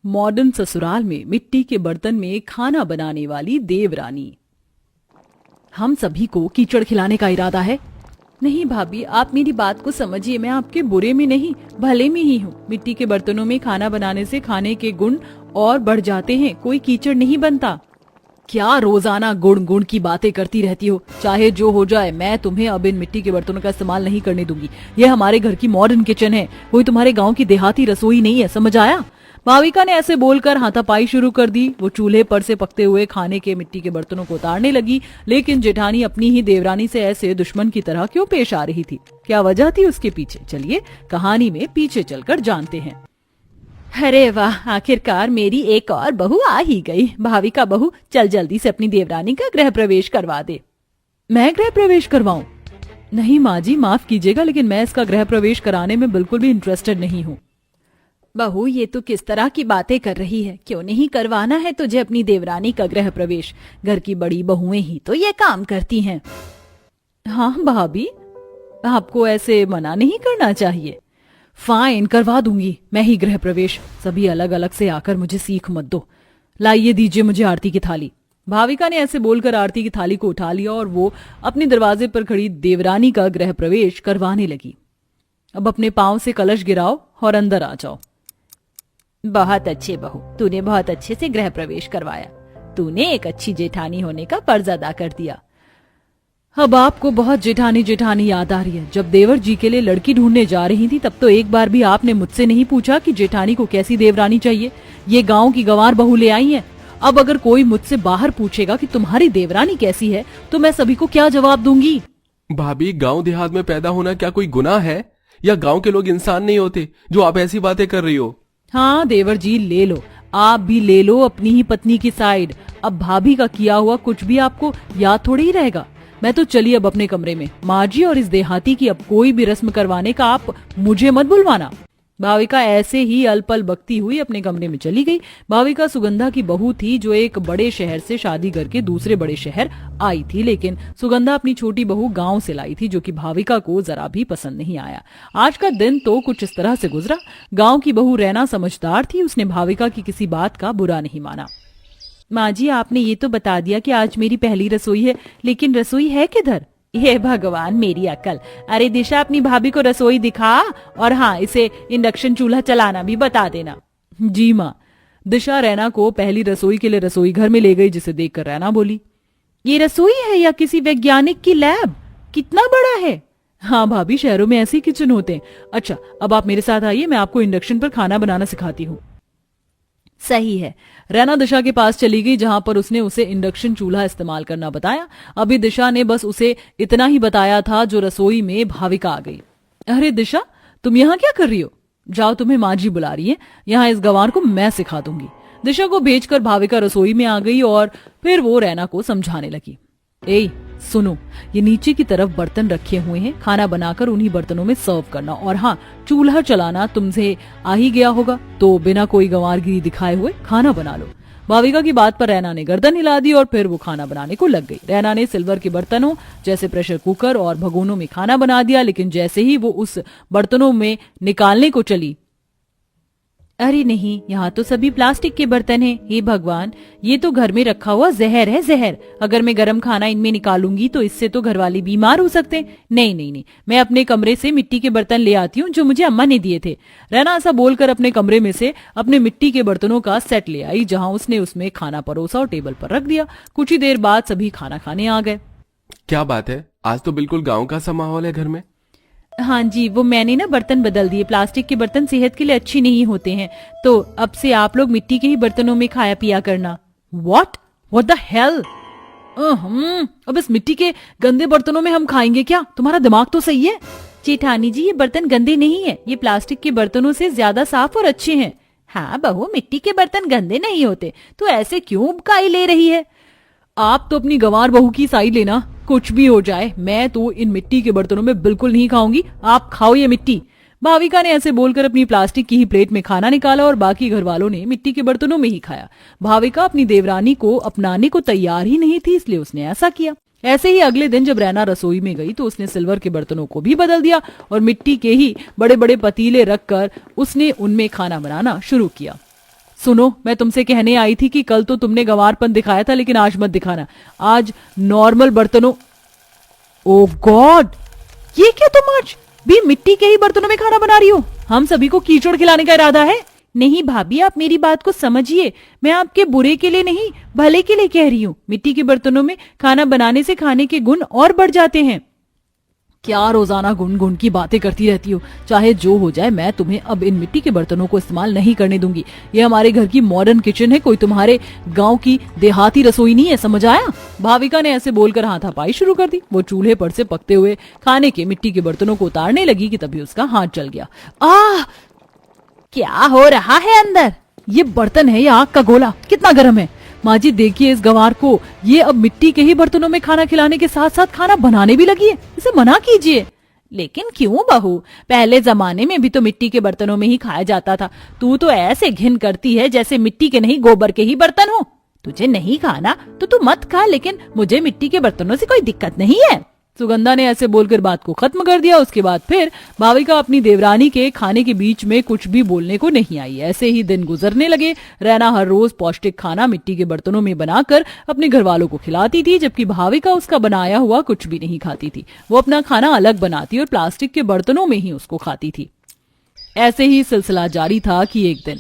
Modern ससुराल में मिट्टी के बर्तन में खाना बनाने वाली देवरानी। हम सभी को कीचड़ खिलाने का इरादा है। नहीं भाभी, आप मेरी बात को समझिए, मैं आपके बुरे में नहीं भले में ही हूँ। मिट्टी के बर्तनों में खाना बनाने से खाने के गुण और बढ़ जाते हैं, कोई कीचड़ नहीं बनता। क्या रोजाना गुण गुण की बातें करती रहती हो? चाहे जो हो जाए, मैं तुम्हें अब इन मिट्टी के बर्तनों का इस्तेमाल नहीं करने दूंगी। यह हमारे घर की मॉडर्न किचन है, कोई तुम्हारे गांव की देहाती रसोई नहीं है, समझ आया? भाविका ने ऐसे बोलकर हाथापाई शुरू कर दी। वो चूल्हे पर से पकते हुए खाने के मिट्टी के बर्तनों को उतारने लगी, लेकिन जेठानी अपनी ही देवरानी से ऐसे दुश्मन की तरह क्यों पेश आ रही थी? क्या वजह थी उसके पीछे? चलिए कहानी में पीछे चलकर जानते हैं। अरे वाह, आखिरकार मेरी एक और बहू आ ही गई। भाविका बहू, चल जल्दी से अपनी देवरानी का गृह प्रवेश करवा दे। मैं गृह प्रवेश करवाऊं? नहीं माँ जी, माफ कीजिएगा, लेकिन मैं इसका गृह प्रवेश कराने में बिल्कुल भी इंटरेस्टेड नहीं हूँ। बहू, ये तो किस तरह की बातें कर रही है? क्यों नहीं करवाना है तुझे अपनी देवरानी का गृह प्रवेश? घर की बड़ी बहुएं ही तो ये काम करती हैं। हाँ भाभी, आपको ऐसे मना नहीं करना चाहिए। फाइन, करवा दूंगी मैं ही गृह प्रवेश। सभी अलग अलग से आकर मुझे सीख मत दो। लाइए, दीजिए मुझे आरती की थाली। भाविका ने ऐसे बोलकर आरती की थाली को उठा लिया और वो अपने दरवाजे पर खड़ी देवरानी का गृह प्रवेश करवाने लगी। अब अपने पांव से कलश गिराओ और अंदर आ जाओ। बहुत अच्छे बहू, तूने बहुत अच्छे से गृह प्रवेश करवाया। तूने एक अच्छी जेठानी होने का फर्ज अदा कर दिया। अब आपको बहुत जेठानी जेठानी याद आ रही है। जब देवर जी के लिए लड़की ढूंढने जा रही थी, तब तो एक बार भी आपने मुझसे नहीं पूछा कि जेठानी को कैसी देवरानी चाहिए। ये गांव की गंवार बहू ले आई है। अब अगर कोई मुझसे बाहर पूछेगा कि तुम्हारी देवरानी कैसी है, तो मैं सभी को क्या जवाब दूंगी? भाभी, गांव देहात में पैदा होना क्या कोई गुनाह है? या गांव के लोग इंसान नहीं होते जो आप ऐसी बातें कर रही हो? हाँ देवर जी, ले लो, आप भी ले लो अपनी ही पत्नी की साइड। अब भाभी का किया हुआ कुछ भी आपको याद थोड़ी ही रहेगा। मैं तो चली अब अपने कमरे में। माँ जी और इस देहाती की अब कोई भी रस्म करवाने का आप मुझे मत बुलवाना। भाविका ऐसे ही अलपल बकती हुई अपने कमरे में चली गई। भाविका सुगंधा की बहू थी, जो एक बड़े शहर से शादी करके दूसरे बड़े शहर आई थी, लेकिन सुगंधा अपनी छोटी बहू गांव से लाई थी, जो कि भाविका को जरा भी पसंद नहीं आया। आज का दिन तो कुछ इस तरह से गुजरा। गांव की बहू रैना समझदार थी, उसने भाविका की किसी बात का बुरा नहीं माना। माँ जी, आपने ये तो बता दिया कि आज मेरी पहली रसोई है, लेकिन रसोई है किधर? हे भगवान, मेरी अकल। अरे दिशा, अपनी भाभी को रसोई दिखा, और हाँ, इसे इंडक्शन चूल्हा चलाना भी बता देना। जी माँ। दिशा रैना को पहली रसोई के लिए रसोई घर में ले गई, जिसे देखकर रैना बोली, ये रसोई है या किसी वैज्ञानिक की लैब? कितना बड़ा है? हाँ भाभी, शहरों में ऐसे किचन होते हैं। अच्छा, अब आप मेरे साथ आइए, मैं आपको इंडक्शन पर खाना बनाना सिखाती हूँ। सही है। रैना दिशा के पास चली गई, जहां पर उसने उसे इंडक्शन चूल्हा इस्तेमाल करना बताया। अभी दिशा ने बस उसे इतना ही बताया था, जो रसोई में भाविका आ गई। अरे दिशा, तुम यहाँ क्या कर रही हो? जाओ, तुम्हें माँ जी बुला रही है। यहाँ इस गंवार को मैं सिखा दूंगी। दिशा को भेजकर भाविका रसोई में आ गई और फिर वो रैना को समझाने लगी। ए सुनो, ये नीचे की तरफ बर्तन रखे हुए हैं, खाना बनाकर उन्हीं बर्तनों में सर्व करना। और हाँ, चूल्हा चलाना तुमसे आ ही गया होगा, तो बिना कोई गंवारगिरी दिखाए हुए खाना बना लो। भाविका की बात पर रैना ने गर्दन हिला दी और फिर वो खाना बनाने को लग गई। रैना ने सिल्वर के बर्तनों जैसे प्रेशर कुकर और भगोनों में खाना बना दिया, लेकिन जैसे ही वो उस बर्तनों में निकालने को चली, अरे नहीं, यहाँ तो सभी प्लास्टिक के बर्तन हैं। हे भगवान, ये तो घर में रखा हुआ जहर है, जहर। अगर मैं गर्म खाना इनमें निकालूंगी तो इससे तो घर वाले बीमार हो सकते हैं। नहीं नहीं नहीं, मैं अपने कमरे से मिट्टी के बर्तन ले आती हूँ, जो मुझे अम्मा ने दिए थे। रैना ऐसा बोलकर अपने कमरे में से अपने मिट्टी के बर्तनों का सेट ले आई, जहाँ उसने उसमें खाना परोसा और टेबल पर रख दिया। कुछ ही देर बाद सभी खाना खाने आ गए। क्या बात है, आज तो बिल्कुल गाँव का सा माहौल है घर में। हाँ जी, वो मैंने ना बर्तन बदल दिए। प्लास्टिक के बर्तन सेहत के लिए अच्छी नहीं होते हैं, तो अब से आप लोग मिट्टी के ही बर्तनों में खाया पिया करना। What the hell? अब इस मिट्टी के गंदे बर्तनों में हम खाएंगे क्या? तुम्हारा दिमाग तो सही है। जेठानी जी, ये बर्तन गंदे नहीं है, ये प्लास्टिक के बर्तनों से ज्यादा साफ और अच्छे हैं। हाँ बहू, मिट्टी के बर्तन गंदे नहीं होते, तो ऐसे क्यों उबकाई ले रही है? आप तो अपनी गंवार बहू की साइड लेना। कुछ भी हो जाए, मैं तो इन मिट्टी के बर्तनों में बिल्कुल नहीं खाऊंगी। आप खाओ ये मिट्टी। भाविका ने ऐसे बोलकर अपनी प्लास्टिक की ही प्लेट में खाना निकाला और बाकी घर वालों ने मिट्टी के बर्तनों में ही खाया। भाविका अपनी देवरानी को अपनाने को तैयार ही नहीं थी, इसलिए उसने ऐसा किया। ऐसे ही अगले दिन जब रैना रसोई में गई तो उसने सिल्वर के बर्तनों को भी बदल दिया और मिट्टी के ही बड़े बड़े पतीले रखकर उसने उनमें खाना बनाना शुरू किया। सुनो, मैं तुमसे कहने आई थी कि कल तो तुमने गंवारपन दिखाया था, लेकिन आज मत दिखाना। आज नॉर्मल बर्तनों। ओ गॉड, ये क्या तुम आज भी मिट्टी के ही बर्तनों में खाना बना रही हो? हम सभी को कीचड़ खिलाने का इरादा है? नहीं भाभी, आप मेरी बात को समझिए। मैं आपके बुरे के लिए नहीं, भले के लिए कह रही हूँ। मिट्टी के बर्तनों में खाना बनाने से खाने के गुण और बढ़ जाते हैं। क्या रोजाना गुण गुण की बातें करती रहती हो? चाहे जो हो जाए, मैं तुम्हें अब इन मिट्टी के बर्तनों को इस्तेमाल नहीं करने दूंगी। ये हमारे घर की मॉडर्न किचन है, कोई तुम्हारे गांव की देहाती रसोई नहीं है, समझ आया? भाविका ने ऐसे बोलकर हाथापाई शुरू कर दी। वो चूल्हे पर से पकते हुए खाने के मिट्टी के बर्तनों को उतारने लगी कि तभी उसका हाथ जल गया। क्या हो रहा है अंदर? ये बर्तन है या आग का गोला? कितना गर्म है? माँ जी देखिए इस गंवार को, ये अब मिट्टी के ही बर्तनों में खाना खिलाने के साथ साथ खाना बनाने भी लगी है। इसे मना कीजिए। लेकिन क्यों बहू, पहले जमाने में भी तो मिट्टी के बर्तनों में ही खाया जाता था। तू तो ऐसे घिन करती है जैसे मिट्टी के नहीं गोबर के ही बर्तन हो। तुझे नहीं खाना तो तू मत खा, लेकिन मुझे मिट्टी के बर्तनों से कोई दिक्कत नहीं है। सुगंधा ने ऐसे बोलकर बात को खत्म कर दिया। उसके बाद फिर भाविका अपनी देवरानी के खाने के बीच में कुछ भी बोलने को नहीं आई। ऐसे ही दिन गुजरने लगे। रैना हर रोज पौष्टिक खाना मिट्टी के बर्तनों में बनाकर अपने घर वालों को खिलाती थी, जबकि भाविका उसका बनाया हुआ कुछ भी नहीं खाती थी। वो अपना खाना अलग बनाती और प्लास्टिक के बर्तनों में ही उसको खाती थी। ऐसे ही सिलसिला जारी था कि एक दिन,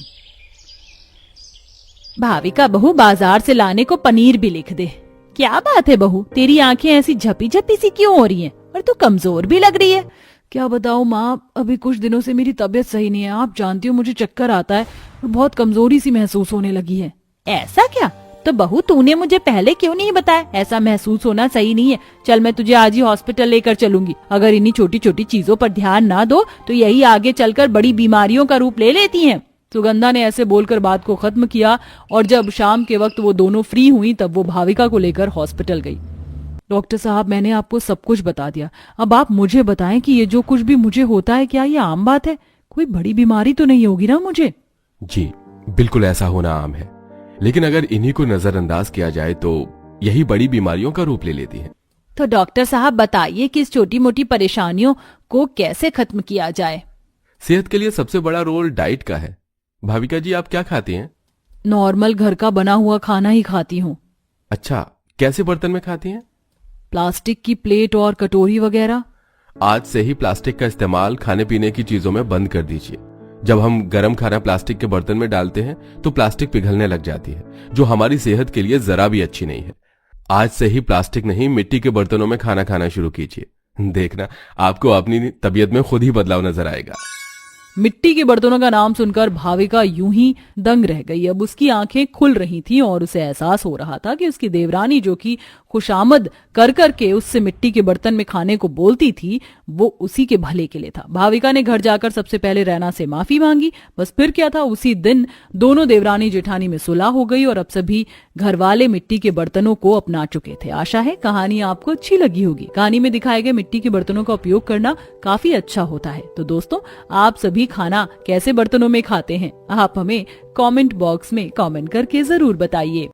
भाविका बहू बाजार से लाने को पनीर भी लिख दे। क्या बात है बहू, तेरी आंखें ऐसी झपी झपी सी क्यों हो रही हैं? और तू कमजोर भी लग रही है। क्या बताऊं माँ, अभी कुछ दिनों से मेरी तबीयत सही नहीं है। आप जानती हो मुझे चक्कर आता है और बहुत कमजोरी सी महसूस होने लगी है। ऐसा क्या? तो बहू तूने मुझे पहले क्यों नहीं बताया? ऐसा महसूस होना सही नहीं है। चल मैं तुझे आज ही हॉस्पिटल लेकर चलूंगी। अगर इन्हीं छोटी छोटी चीजों पर ध्यान ना दो तो यही आगे चलकर बड़ी बीमारियों का रूप ले लेती हैं। सुगंधा ने ऐसे बोलकर बात को खत्म किया और जब शाम के वक्त वो दोनों फ्री हुई तब वो भाविका को लेकर हॉस्पिटल गई। डॉक्टर साहब, मैंने आपको सब कुछ बता दिया। अब आप मुझे बताएं कि ये जो कुछ भी मुझे होता है, क्या ये आम बात है? कोई बड़ी बीमारी तो नहीं होगी ना मुझे? जी बिल्कुल, ऐसा होना आम है, लेकिन अगर इन्हीं को नजरअंदाज किया जाए तो यही बड़ी बीमारियों का रूप ले लेती हैं। तो डॉक्टर साहब बताइए कि इस छोटी मोटी परेशानियों को कैसे खत्म किया जाए? सेहत के लिए सबसे बड़ा रोल डाइट का है। भाविका जी, आप क्या खाती हैं? नॉर्मल घर का बना हुआ खाना ही खाती हूँ। अच्छा, कैसे बर्तन में खाती हैं? प्लास्टिक की प्लेट और कटोरी वगैरह। आज से ही प्लास्टिक का इस्तेमाल खाने पीने की चीजों में बंद कर दीजिए। जब हम गर्म खाना प्लास्टिक के बर्तन में डालते हैं तो प्लास्टिक पिघलने लग जाती है, जो हमारी सेहत के लिए जरा भी अच्छी नहीं है। आज से ही प्लास्टिक नहीं, मिट्टी के बर्तनों में खाना खाना शुरू कीजिए। देखना, आपको अपनी तबीयत में खुद ही बदलाव नजर आएगा। मिट्टी के बर्तनों का नाम सुनकर भाविका यूं ही दंग रह गई। अब उसकी आंखें खुल रही थीं और उसे एहसास हो रहा था कि उसकी देवरानी, जो कि खुशामद कर करके उससे मिट्टी के बर्तन में खाने को बोलती थी, वो उसी के भले के लिए था। भाविका ने घर जाकर सबसे पहले रैना से माफी मांगी। बस फिर क्या था, उसी दिन दोनों देवरानी जेठानी में सुलह हो गई और अब सभी घर वाले मिट्टी के बर्तनों को अपना चुके थे। आशा है कहानी आपको अच्छी लगी होगी। कहानी में दिखाए गए मिट्टी के बर्तनों का उपयोग करना काफी अच्छा होता है। तो दोस्तों, आप सभी खाना कैसे बर्तनों में खाते हैं? आप हमें कमेंट बॉक्स में कमेंट करके जरूर बताइए।